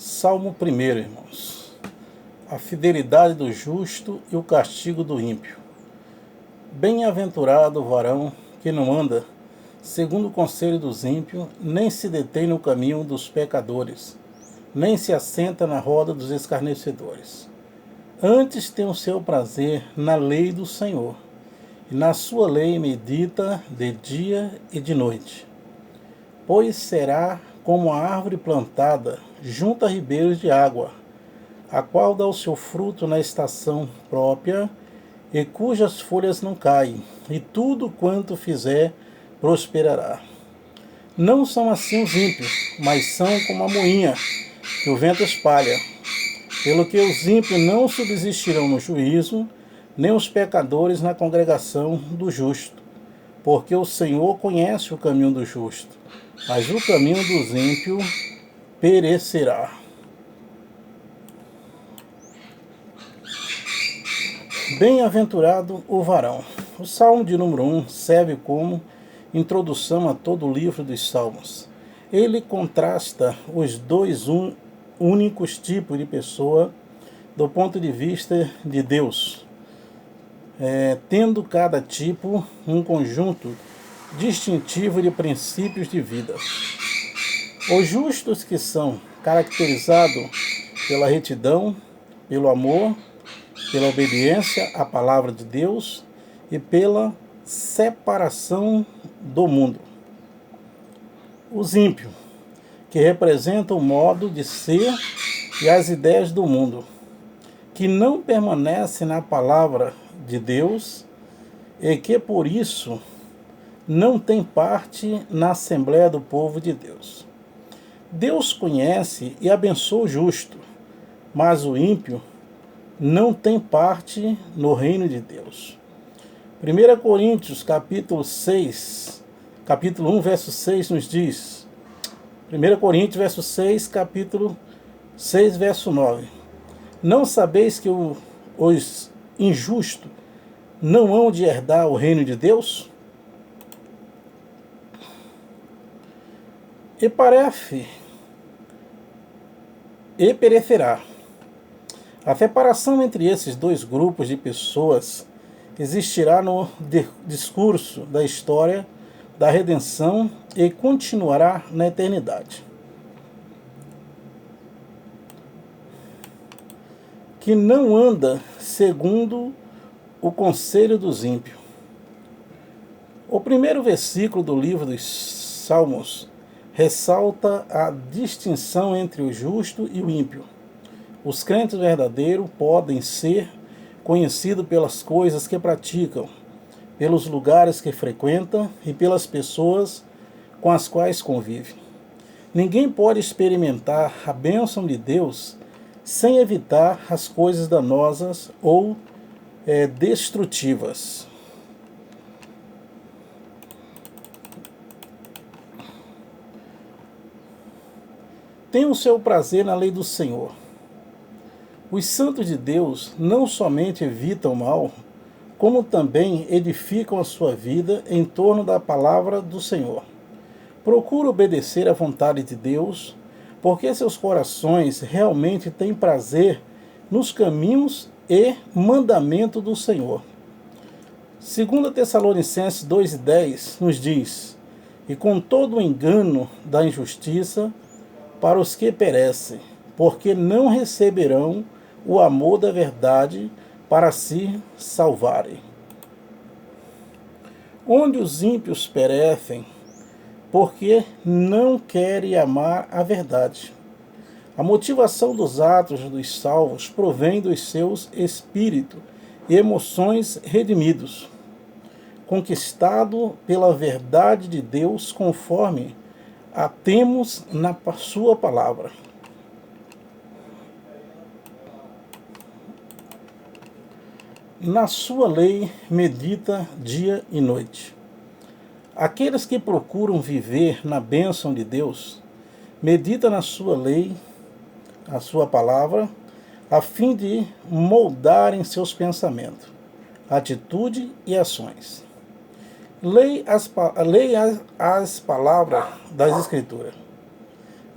Salmo 1, irmãos. A fidelidade do justo e o castigo do ímpio. Bem-aventurado o varão que não anda segundo o conselho dos ímpios, nem se detém no caminho dos pecadores, nem se assenta na roda dos escarnecedores. Antes tem o seu prazer na lei do Senhor, e na sua lei medita de dia e de noite. Pois será como a árvore plantada junto a ribeiros de água, a qual dá o seu fruto na estação própria, e cujas folhas não caem, e tudo quanto fizer prosperará. Não são assim os ímpios, mas são como a moinha que o vento espalha. Pelo que os ímpios não subsistirão no juízo, nem os pecadores na congregação do justo. Porque o Senhor conhece o caminho do justo, mas o caminho dos ímpios perecerá. Bem-aventurado o varão. O Salmo de número 1 serve como introdução a todo o livro dos Salmos. Ele contrasta os dois únicos tipos de pessoa do ponto de vista de Deus, tendo cada tipo um conjunto distintivo de princípios de vida. Os justos, que são caracterizados pela retidão, pelo amor, pela obediência à palavra de Deus e pela separação do mundo. Os ímpios, que representam o modo de ser e as ideias do mundo, que não permanecem na palavra de Deus e que por isso não tem parte na Assembleia do povo de Deus. Deus conhece e abençoa o justo, mas o ímpio não tem parte no reino de Deus. 1 Coríntios, capítulo 1, verso 6 nos diz, 1 Coríntios, verso 6, capítulo 6, verso 9. Não sabeis que os injustos não hão de herdar o reino de Deus? E perecerá. A separação entre esses dois grupos de pessoas existirá no discurso da história da redenção e continuará na eternidade. Que não anda segundo o conselho dos ímpios. O primeiro versículo do livro dos Salmos ressalta a distinção entre o justo e o ímpio. Os crentes verdadeiros podem ser conhecidos pelas coisas que praticam, pelos lugares que frequentam e pelas pessoas com as quais convivem. Ninguém pode experimentar a bênção de Deus sem evitar as coisas danosas ou destrutivas. Tem o seu prazer na lei do Senhor. Os santos de Deus não somente evitam o mal, como também edificam a sua vida em torno da palavra do Senhor. Procura obedecer à vontade de Deus, porque seus corações realmente têm prazer nos caminhos e mandamento do Senhor. 2 Tessalonicenses 2,10 nos diz, e com todo o engano da injustiça para os que perecem, porque não receberão o amor da verdade para se salvarem. Onde os ímpios perecem, porque não querem amar a verdade. A motivação dos atos dos salvos provém dos seus espíritos e emoções redimidos, conquistado pela verdade de Deus conforme a temos na sua palavra. Na sua lei medita dia e noite. Aqueles que procuram viver na bênção de Deus, medita na sua lei, a sua palavra, a fim de moldarem seus pensamentos, atitude e ações. Leia as palavras das Escrituras.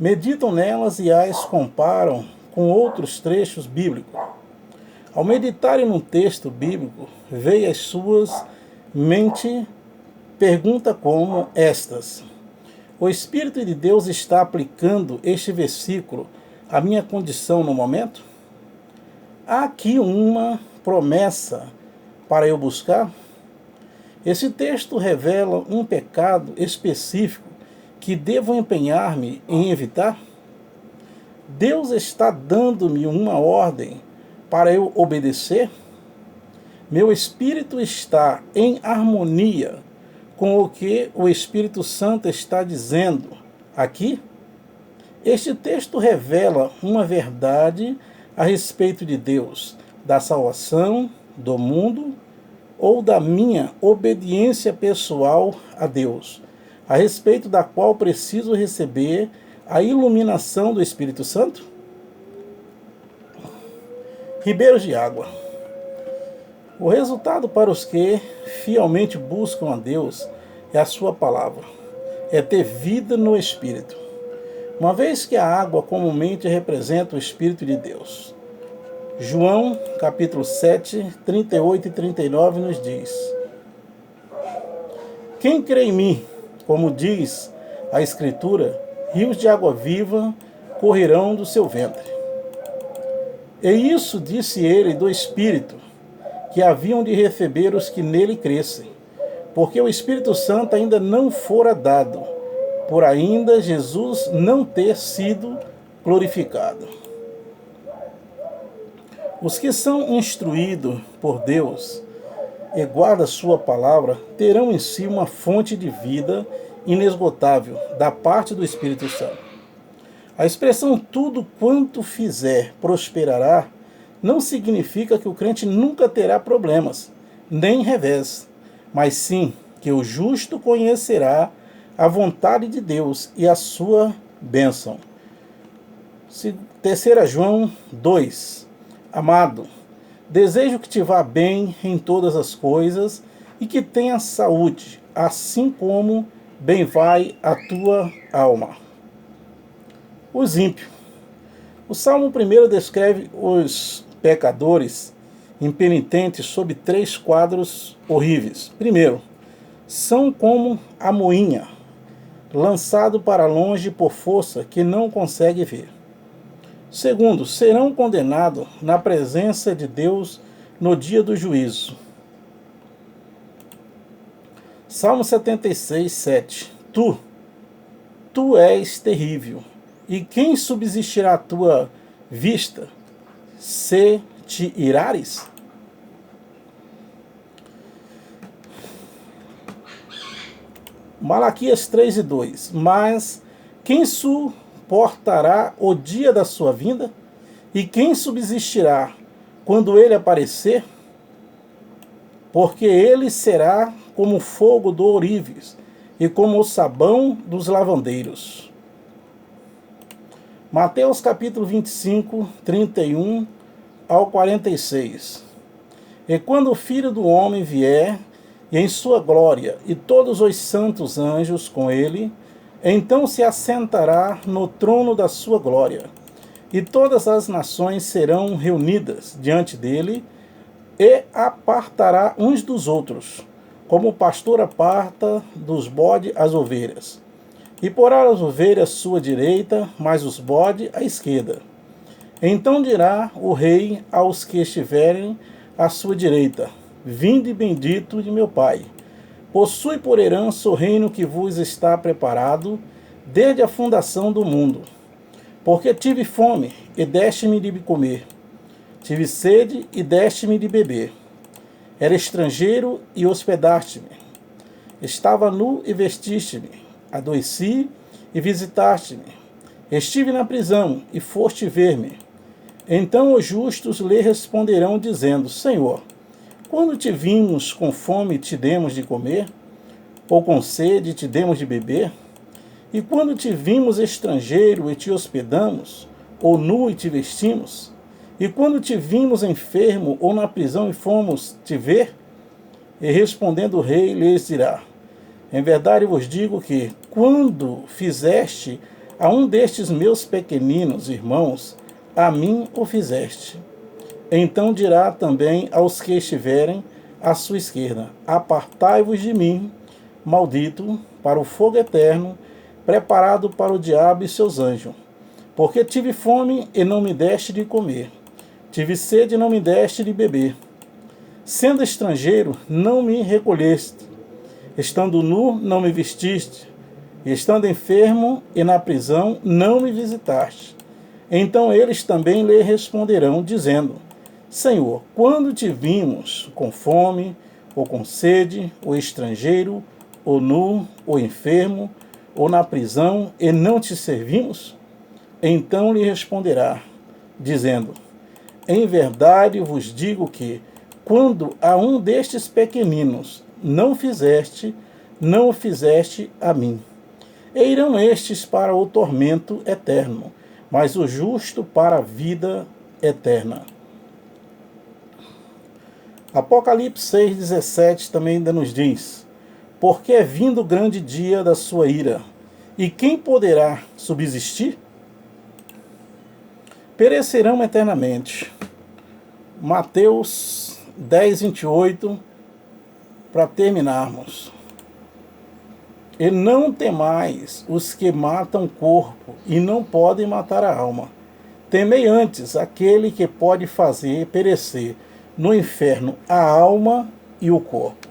meditam nelas e as comparam com outros trechos bíblicos. Ao meditarem num texto bíblico, veem as suas mente pergunta como estas: o Espírito de Deus está aplicando este versículo à minha condição no momento? Há aqui uma promessa para eu buscar? Esse texto revela um pecado específico que devo empenhar-me em evitar? Deus está dando-me uma ordem para eu obedecer? Meu espírito está em harmonia com o que o Espírito Santo está dizendo aqui? Este texto revela uma verdade a respeito de Deus, da salvação, do mundo ou da minha obediência pessoal a Deus, a respeito da qual preciso receber a iluminação do Espírito Santo? Ribeiros de água. O resultado para os que fielmente buscam a Deus é a sua palavra, é ter vida no Espírito, uma vez que a água comumente representa o Espírito de Deus. João, capítulo 7, 38 e 39 nos diz: quem crê em mim, como diz a Escritura, rios de água viva correrão do seu ventre. E isso disse ele do Espírito, que haviam de receber os que nele crescem, porque o Espírito Santo ainda não fora dado, por ainda Jesus não ter sido glorificado. Os que são instruídos por Deus e guardam sua palavra terão em si uma fonte de vida inesgotável da parte do Espírito Santo. A expressão tudo quanto fizer prosperará não significa que o crente nunca terá problemas, nem revés, mas sim que o justo conhecerá a vontade de Deus e a sua bênção. 3 João 2. Amado, desejo que te vá bem em todas as coisas e que tenha saúde, assim como bem vai a tua alma. Os ímpios. O Salmo 1 descreve os pecadores impenitentes sob 3 quadros horríveis. Primeiro, são como a moinha, lançado para longe por força que não consegue ver. Segundo, serão condenados na presença de Deus no dia do juízo. Salmo 76, 7. Tu és terrível, e quem subsistirá à tua vista, se te irares? Malaquias 3 e 2. Mas quem suportará o dia da sua vinda? E quem subsistirá quando ele aparecer? Porque ele será como o fogo do ourives e como o sabão dos lavandeiros. Mateus capítulo 25, 31 ao 46. E quando o Filho do Homem vier, e em sua glória, e todos os santos anjos com ele, então se assentará no trono da sua glória, e todas as nações serão reunidas diante dele, e apartará uns dos outros, como o pastor aparta dos bodes as ovelhas. E porá as ovelhas à sua direita, mas os bodes à esquerda. Então dirá o rei aos que estiverem à sua direita: vinde bendito de meu Pai, possui por herança o reino que vos está preparado desde a fundação do mundo. Porque tive fome, e deste-me de comer. Tive sede, e deste-me de beber. Era estrangeiro, e hospedaste-me. Estava nu, e vestiste-me. Adoeci, e visitaste-me. Estive na prisão, e foste ver-me. Então os justos lhe responderão, dizendo: Senhor, quando te vimos com fome, te demos de comer? Ou com sede, te demos de beber? E quando te vimos estrangeiro, e te hospedamos? Ou nu, e te vestimos? E quando te vimos enfermo, ou na prisão, e fomos te ver? E respondendo o rei, lhes dirá: em verdade vos digo que, quando fizeste A um destes meus pequeninos irmãos, a mim o fizeste. Então dirá também aos que estiverem à sua esquerda: apartai-vos de mim, maldito, para o fogo eterno, preparado para o diabo e seus anjos. Porque tive fome e não me deste de comer, tive sede e não me deste de beber. Sendo estrangeiro, não me recolheste, estando nu, não me vestiste, e estando enfermo e na prisão, não me visitaste. Então eles também lhe responderão, dizendo: Senhor, quando te vimos com fome, ou com sede, ou estrangeiro, ou nu, ou enfermo, ou na prisão, e não te servimos? Então lhe responderá, dizendo: Em verdade vos digo que, quando a um destes pequeninos não o fizeste a mim. E irão estes para o tormento eterno, mas o justo para a vida eterna. Apocalipse 6,17 também ainda nos diz: Porque é vindo o grande dia da sua ira, e quem poderá subsistir? Perecerão eternamente. Mateus 10:28, para terminarmos. E não temais os que matam o corpo e não podem matar a alma. Temei antes aquele que pode fazer perecer no inferno a alma e o corpo.